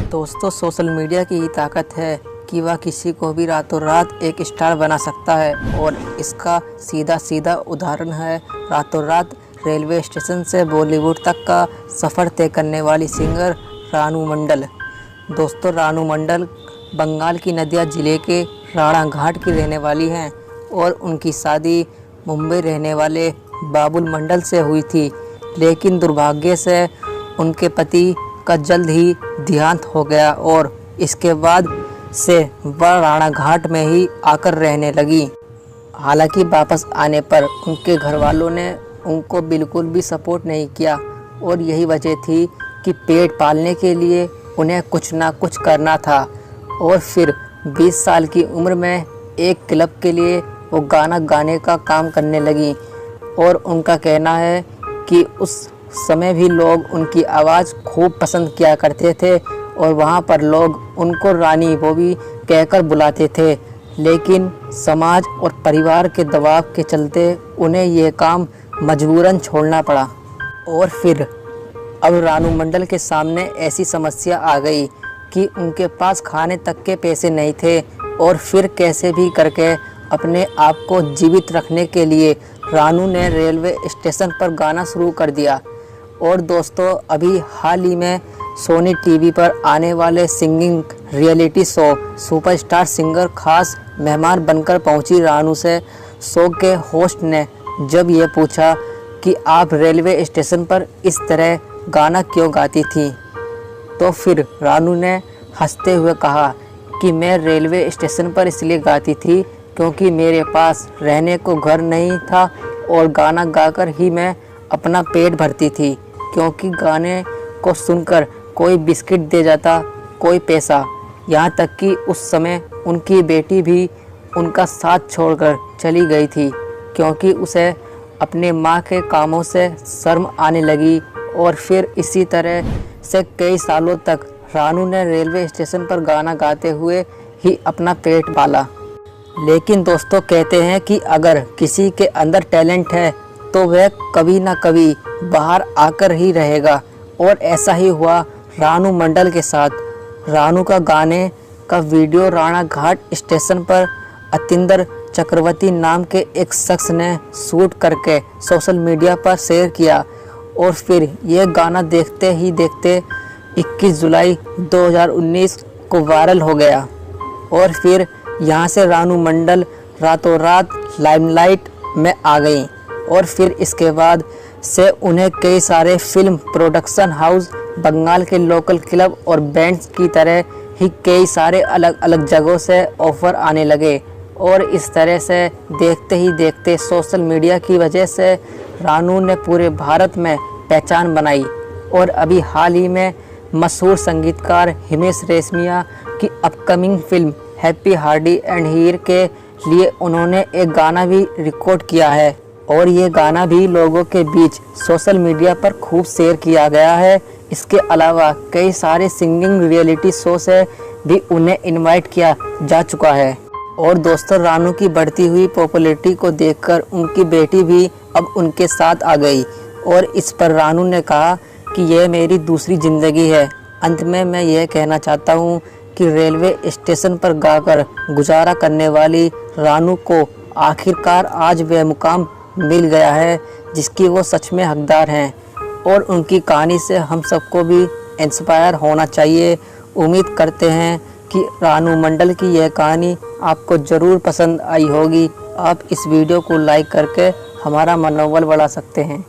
दोस्तों, social media की ही ताकत है कि वह किसी को भी रातों रात एक स्टार बना सकता है और इसका सीधा सीधा उदाहरण है रातों रात रेलवे स्टेशन से बॉलीवुड तक का सफ़र तय करने वाली सिंगर रानू मंडल। दोस्तों, रानू मंडल बंगाल की नदिया ज़िले के राणाघाट की रहने वाली हैं और उनकी शादी मुंबई रहने वाले बाबुल मंडल से हुई थी, लेकिन दुर्भाग्य से उनके पति का जल्द ही देहांत हो गया और इसके बाद से वह राणाघाट में ही आकर रहने लगी। हालांकि वापस आने पर उनके घर वालों ने उनको बिल्कुल भी सपोर्ट नहीं किया और यही वजह थी कि पेट पालने के लिए उन्हें कुछ ना कुछ करना था। और फिर 20 साल की उम्र में एक क्लब के लिए वो गाना गाने का काम करने लगी और उनका कहना है कि उस समय भी लोग उनकी आवाज़ खूब पसंद किया करते थे और वहाँ पर लोग उनको रानी बॉबी कहकर बुलाते थे, लेकिन समाज और परिवार के दबाव के चलते उन्हें ये काम मजबूरन छोड़ना पड़ा। और फिर अब रानू मंडल के सामने ऐसी समस्या आ गई कि उनके पास खाने तक के पैसे नहीं थे और फिर कैसे भी करके अपने आप को जीवित रखने के लिए रानू ने रेलवे स्टेशन पर गाना शुरू कर दिया। और दोस्तों, अभी हाल ही में सोनी टीवी पर आने वाले singing reality show superstar singer खास मेहमान बनकर पहुंची रानू से शो के होस्ट ने जब ये पूछा कि आप रेलवे स्टेशन पर इस तरह गाना क्यों गाती थी, तो फिर रानू ने हंसते हुए कहा कि मैं रेलवे स्टेशन पर इसलिए गाती थी क्योंकि मेरे पास रहने को घर नहीं था और गाना गाकर ही मैं अपना पेट भरती थी, क्योंकि गाने को सुनकर कोई बिस्किट दे जाता, कोई पैसा, यहाँ तक कि उस समय उनकी बेटी भी उनका साथ छोड़कर चली गई थी क्योंकि उसे अपने माँ के कामों से शर्म आने लगी। और फिर इसी तरह से कई सालों तक रानू ने रेलवे स्टेशन पर गाना गाते हुए ही अपना पेट पाला। लेकिन दोस्तों, कहते हैं कि अगर किसी के अंदर टैलेंट है तो वह कभी ना कभी बाहर आकर ही रहेगा और ऐसा ही हुआ रानू मंडल के साथ। रानू का गाने का वीडियो राणाघाट स्टेशन पर अतिंदर चक्रवर्ती नाम के एक शख्स ने शूट करके सोशल मीडिया पर शेयर किया और फिर यह गाना देखते ही देखते 21 जुलाई 2019 को वायरल हो गया। और फिर यहाँ से रानू मंडल रातों रात लाइमलाइट में आ गई और फिर इसके बाद से उन्हें कई सारे फिल्म प्रोडक्शन हाउस, बंगाल के लोकल क्लब और बैंड्स की तरह ही कई सारे अलग अलग जगहों से ऑफ़र आने लगे। और इस तरह से देखते ही देखते सोशल मीडिया की वजह से रानू ने पूरे भारत में पहचान बनाई और अभी हाल ही में मशहूर संगीतकार हिमेश रेशमिया की upcoming film Happy Hardy and Heer के लिए उन्होंने एक गाना भी रिकॉर्ड किया है और ये गाना भी लोगों के बीच सोशल मीडिया पर खूब शेयर किया गया है। इसके अलावा कई सारे सिंगिंग रियलिटी शो से भी उन्हें इनवाइट किया जा चुका है। और दोस्तों, रानू की बढ़ती हुई पॉपुलैरिटी को देखकर उनकी बेटी भी अब उनके साथ आ गई और इस पर रानू ने कहा कि यह मेरी दूसरी ज़िंदगी है। अंत में मैं यह कहना चाहता हूँ कि रेलवे स्टेशन पर गाकर गुजारा करने वाली रानू को आखिरकार आज वह मुकाम मिल गया है जिसकी वो सच में हकदार हैं और उनकी कहानी से हम सबको भी इंस्पायर होना चाहिए। उम्मीद करते हैं कि रानू मंडल की यह कहानी आपको ज़रूर पसंद आई होगी। आप इस वीडियो को लाइक करके हमारा मनोबल बढ़ा सकते हैं।